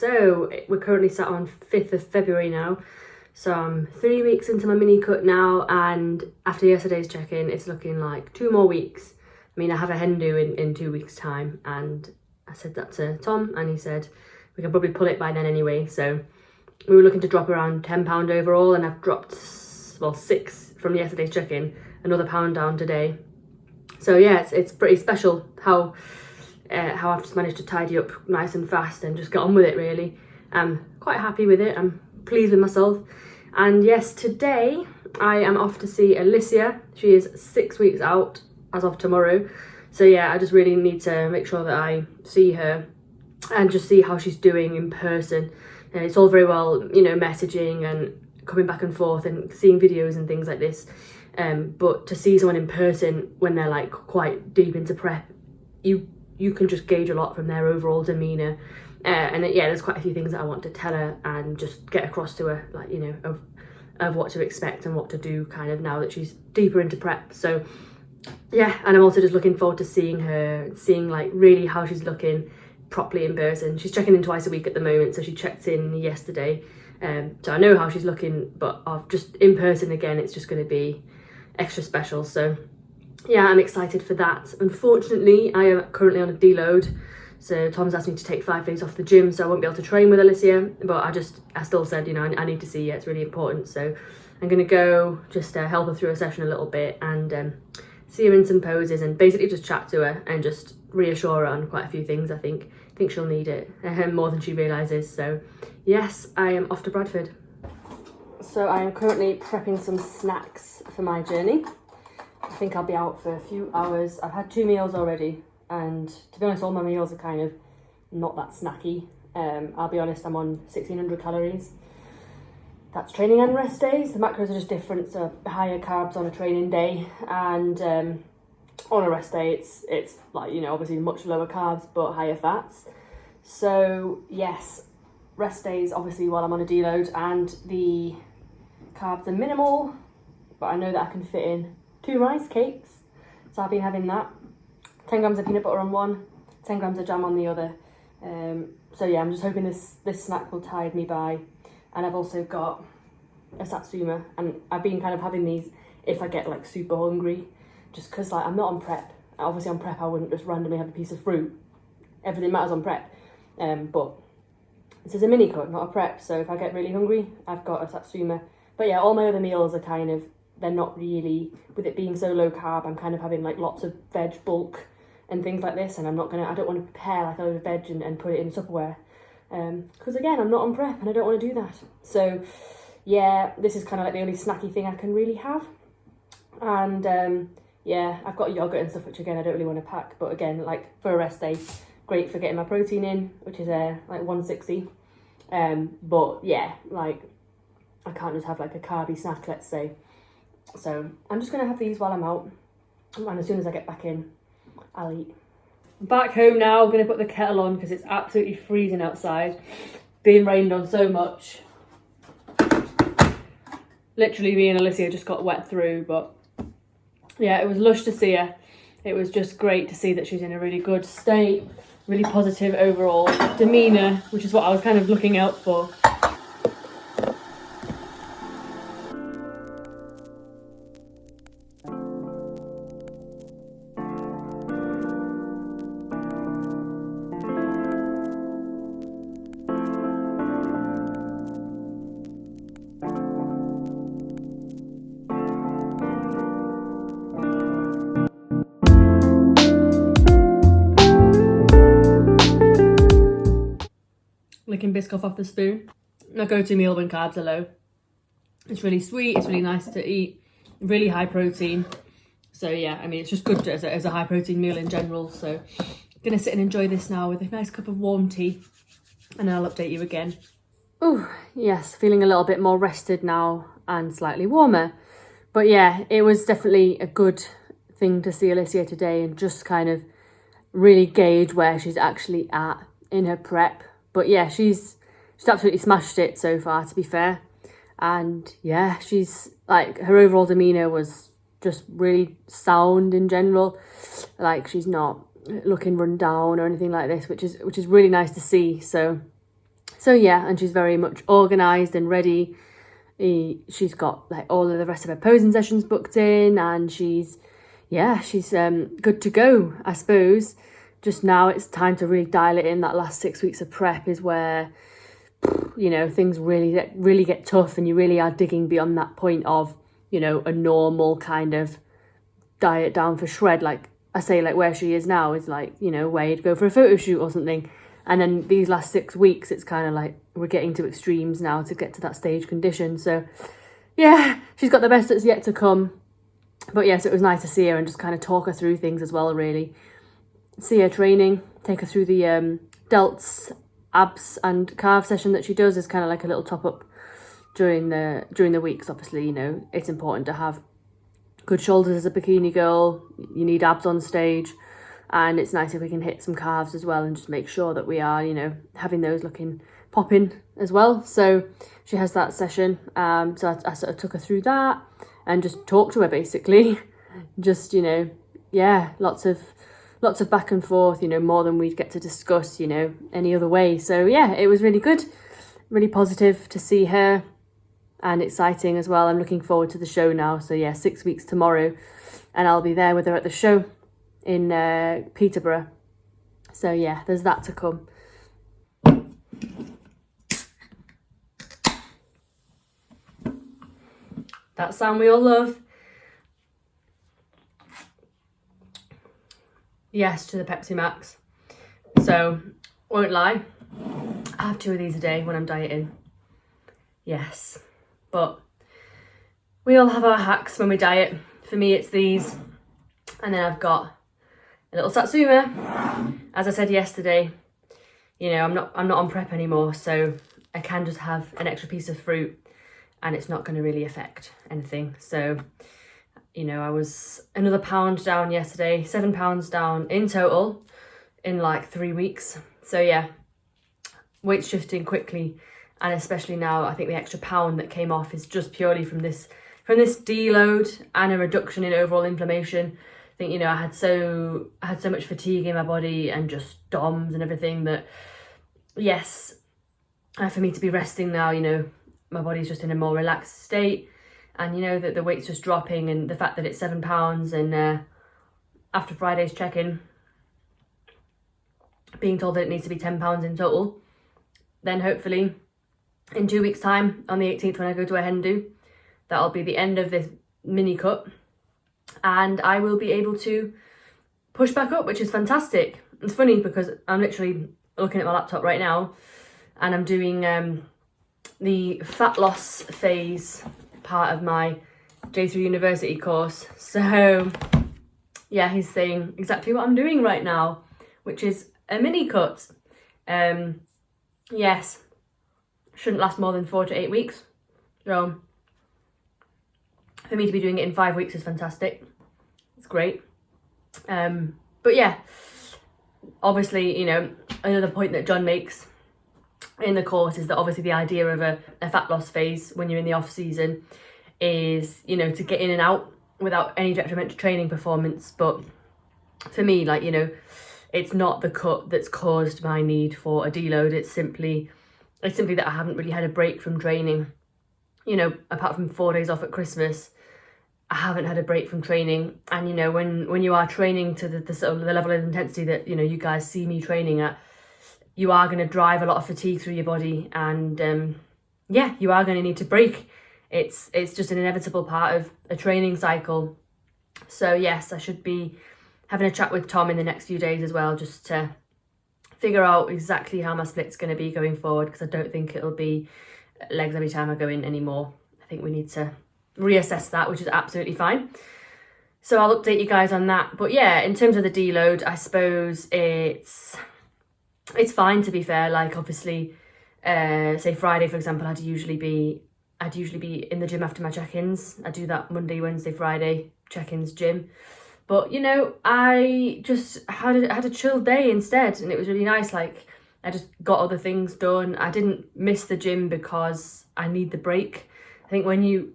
So we're currently sat on 5th of February now. So I'm 3 weeks into my mini cut now, and after yesterday's check-in, it's looking like 2 more weeks. I mean, I have a hen do in 2 weeks time, and I said that to Tom and he said we can probably pull it by then anyway. So we were looking to drop around £10 overall, and I've dropped, well, 6 from yesterday's check-in, another £1 down today. So yeah, it's pretty special how I've just managed to tidy up nice and fast and just get on with it really. I'm quite happy with it, I'm pleased with myself. And yes, today I am off to see Alicia. She is 6 weeks out as of tomorrow. So yeah, I just really need to make sure that I see her and just see how she's doing in person. And it's all very well, you know, messaging and coming back and forth and seeing videos and things like this. But to see someone in person when they're like quite deep into prep, you can just gauge a lot from their overall demeanour. And yeah, there's quite a few things that I want to tell her and just get across to her, like, you know, of what to expect and what to do kind of now that she's deeper into prep. So yeah, and I'm also just looking forward to seeing her, seeing like really how she's looking properly in person. She's checking in twice a week at the moment, so she checked in yesterday. So I know how she's looking, but just in person again, it's just going to be extra special. So yeah, I'm excited for that. Unfortunately, I am currently on a deload, so Tom's asked me to take 5 days off the gym, so I won't be able to train with Alicia, but I still said, you know, I need to see her, it's really important. So I'm going to go just help her through a session a little bit and see her in some poses and basically just chat to her and just reassure her on quite a few things. I think she'll need it more than she realises. So yes, I am off to Bradford. So I am currently prepping some snacks for my journey. I think I'll be out for a few hours. I've had 2 meals already, and to be honest, all my meals are kind of not that snacky. I'll be honest, I'm on 1600 calories. That's training and rest days. The macros are just different, so higher carbs on a training day, and on a rest day it's like, you know, obviously much lower carbs but higher fats. So yes, rest days obviously while I'm on a deload, and the carbs are minimal, but I know that I can fit in 2 rice cakes, so I've been having that. 10 grams of peanut butter on one, 10 grams of jam on the other. So yeah, I'm just hoping this snack will tide me by. And I've also got a satsuma, and I've been kind of having these if I get like super hungry, just because like I'm not on prep. Obviously on prep I wouldn't just randomly have a piece of fruit. Everything matters on prep. But this is a mini cut, not a prep, so if I get really hungry, I've got a satsuma. But yeah, all my other meals are kind of, they're not really, with it being so low carb, I'm kind of having like lots of veg bulk and things like this, and I don't want to prepare like a load of veg and put it in Tupperware. Because again, I'm not on prep and I don't want to do that. So yeah, this is kind of like the only snacky thing I can really have. And yeah, I've got yogurt and stuff, which again I don't really want to pack, but again, like for a rest day, great for getting my protein in, which is like 160. But yeah, like I can't just have like a carby snack, let's say. So I'm just gonna have these while I'm out, and as soon as I get back in, I'll eat. Back home now, I'm going to put the kettle on because it's absolutely freezing outside. Being rained on so much. Literally me and Alicia just got wet through, but yeah, it was lush to see her. It was just great to see that she's in a really good state, really positive overall demeanour, which is what I was kind of looking out for. Licking Biscoff off the spoon. My go-to meal when carbs are low. It's really sweet, it's really nice to eat, really high protein. So yeah, I mean, it's just good as a high protein meal in general. So I'm gonna sit and enjoy this now with a nice cup of warm tea, and then I'll update you again. Oh yes, feeling a little bit more rested now and slightly warmer. But yeah, it was definitely a good thing to see Alicia today and just kind of really gauge where she's actually at in her prep. But yeah, she's absolutely smashed it so far, to be fair. And yeah, she's like, her overall demeanour was just really sound in general. Like, she's not looking run down or anything like this, which is really nice to see. So So yeah, and she's very much organised and ready. She's got like all of the rest of her posing sessions booked in, and she's good to go, I suppose. Just now it's time to really dial it in. That last 6 weeks of prep is where, you know, things really get tough, and you really are digging beyond that point of, you know, a normal kind of diet down for shred. Like I say, like where she is now is like, you know, where you'd go for a photo shoot or something. And then these last 6 weeks, it's kind of like we're getting to extremes now to get to that stage condition. So yeah, she's got the best that's yet to come. But yes, it was nice to see her and just kind of talk her through things as well, really. See her training, take her through the delts, abs and calf session that she does is kind of like a little top up during the weeks. Obviously, you know, it's important to have good shoulders as a bikini girl. You need abs on stage. And it's nice if we can hit some calves as well and just make sure that we are, you know, having those looking popping as well. So she has that session. So I sort of took her through that and just talked to her basically. Just, you know, yeah, lots of back and forth, you know, more than we'd get to discuss, you know, any other way. So yeah, it was really good, really positive to see her and exciting as well. I'm looking forward to the show now. So yeah, 6 weeks tomorrow and I'll be there with her at the show in Peterborough. So yeah, there's that to come. That sound we all love. Yes to the Pepsi Max. So, won't lie, I have 2 of these a day when I'm dieting. Yes, but we all have our hacks when we diet. For me, it's these, and then I've got a little Satsuma. As I said yesterday, you know, I'm not on prep anymore, so I can just have an extra piece of fruit and it's not going to really affect anything. So, you know, I was another pound down yesterday, 7 pounds down in total in like 3 weeks. So yeah, weight shifting quickly, and especially now, I think the extra pound that came off is just purely from this deload and a reduction in overall inflammation. I think, you know, I had so much fatigue in my body and just DOMs and everything that, yes, for me to be resting now, you know, my body's just in a more relaxed state, and you know that the weight's just dropping, and the fact that it's 7 pounds, and after Friday's check-in, being told that it needs to be 10 pounds in total, then hopefully in 2 weeks' time, on the 18th when I go to a hen do, that'll be the end of this mini cut, and I will be able to push back up, which is fantastic. It's funny because I'm literally looking at my laptop right now, and I'm doing the fat loss phase part of my J3 University course. So yeah, he's saying exactly what I'm doing right now, which is a mini cut. Yes, shouldn't last more than 4 to 8 weeks. So for me to be doing it in 5 weeks is fantastic. It's great. But yeah, obviously, you know, another point that John makes in the course is that obviously the idea of a fat loss phase when you're in the off season is, you know, to get in and out without any detriment to training performance. But for me, like, you know, it's not the cut that's caused my need for a deload. It's simply that I haven't really had a break from training. You know, apart from 4 days off at Christmas, I haven't had a break from training. And, you know, when you are training to the sort of the level of intensity that, you know, you guys see me training at, you are going to drive a lot of fatigue through your body, and yeah, you are going to need to break. It's just an inevitable part of a training cycle. So yes, I should be having a chat with Tom in the next few days as well, just to figure out exactly how my split's going to be going forward, because I don't think it'll be legs every time I go in anymore. I think we need to reassess that, which is absolutely fine. So I'll update you guys on that. But yeah, in terms of the deload, I suppose it's fine, to be fair. Like, obviously, say Friday, for example, I'd usually be in the gym after my check-ins. I do that Monday, Wednesday, Friday, check-ins, gym. But, you know, I just had a chill day instead, and it was really nice. Like, I just got other things done. I didn't miss the gym because I need the break. I think when you're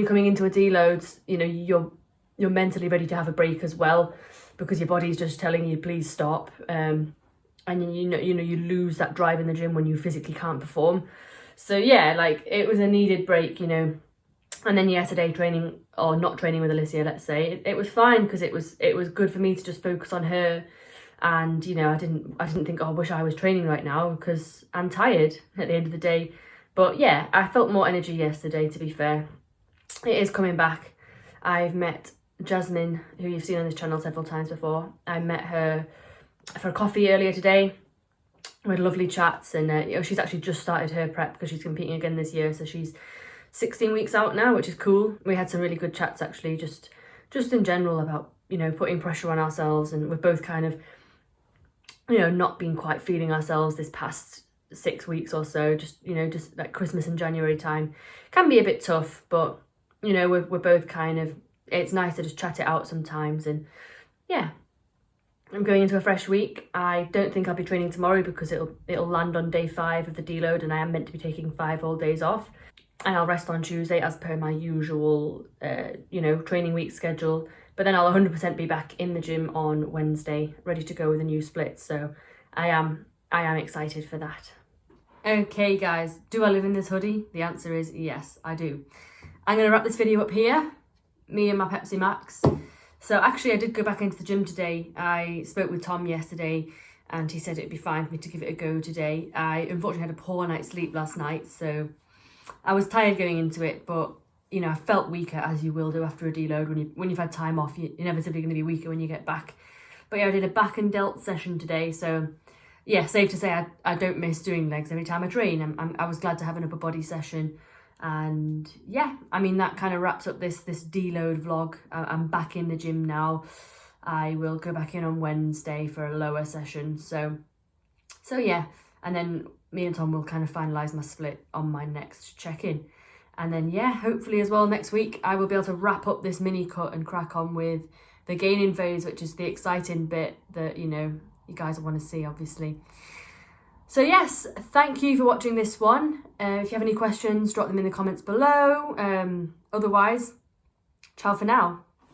coming into a deload, you know, you're mentally ready to have a break as well, because your body's just telling you, please stop. and you lose that drive in the gym when you physically can't perform. So yeah, like it was a needed break, you know. And then yesterday training, or not training with Alicia, let's say, it was fine because it was good for me to just focus on her. And you know, I didn't think, oh, I wish I was training right now, because I'm tired at the end of the day. But yeah, I felt more energy yesterday, to be fair. It is coming back. I've met Jasmine, who you've seen on this channel several times before. I met her for coffee earlier today. We had lovely chats, and you know, she's actually just started her prep because she's competing again this year, so she's 16 weeks out now, which is cool. We had some really good chats actually, just in general about, you know, putting pressure on ourselves, and we've both kind of, you know, not been quite feeling ourselves this past 6 weeks or so. Just, you know, just like Christmas and January time can be a bit tough, but you know, we're both kind of, it's nice to just chat it out sometimes. And yeah, I'm going into a fresh week. I don't think I'll be training tomorrow because it'll land on day 5 of the deload, and I am meant to be taking 5 whole days off. And I'll rest on Tuesday as per my usual, you know, training week schedule. But then I'll 100% be back in the gym on Wednesday, ready to go with a new split. So I am excited for that. Okay, guys, do I live in this hoodie? The answer is yes, I do. I'm going to wrap this video up here, me and my Pepsi Max. So actually, I did go back into the gym today. I spoke with Tom yesterday, and he said it'd be fine for me to give it a go today. I unfortunately had a poor night's sleep last night, so I was tired going into it, but you know, I felt weaker, as you will do after a deload. When you've had time off, you're inevitably going to be weaker when you get back. But yeah, I did a back and delt session today, so yeah, safe to say I don't miss doing legs every time I train. I was glad to have an upper body session. And yeah, I mean, that kind of wraps up this deload vlog. I'm back in the gym now. I will go back in on Wednesday for a lower session. So yeah, and then me and Tom will kind of finalise my split on my next check-in. And then yeah, hopefully as well next week I will be able to wrap up this mini cut and crack on with the gaining phase, which is the exciting bit that, you know, you guys want to see, obviously. So yes, thank you for watching this one. If you have any questions, drop them in the comments below. Otherwise, ciao for now.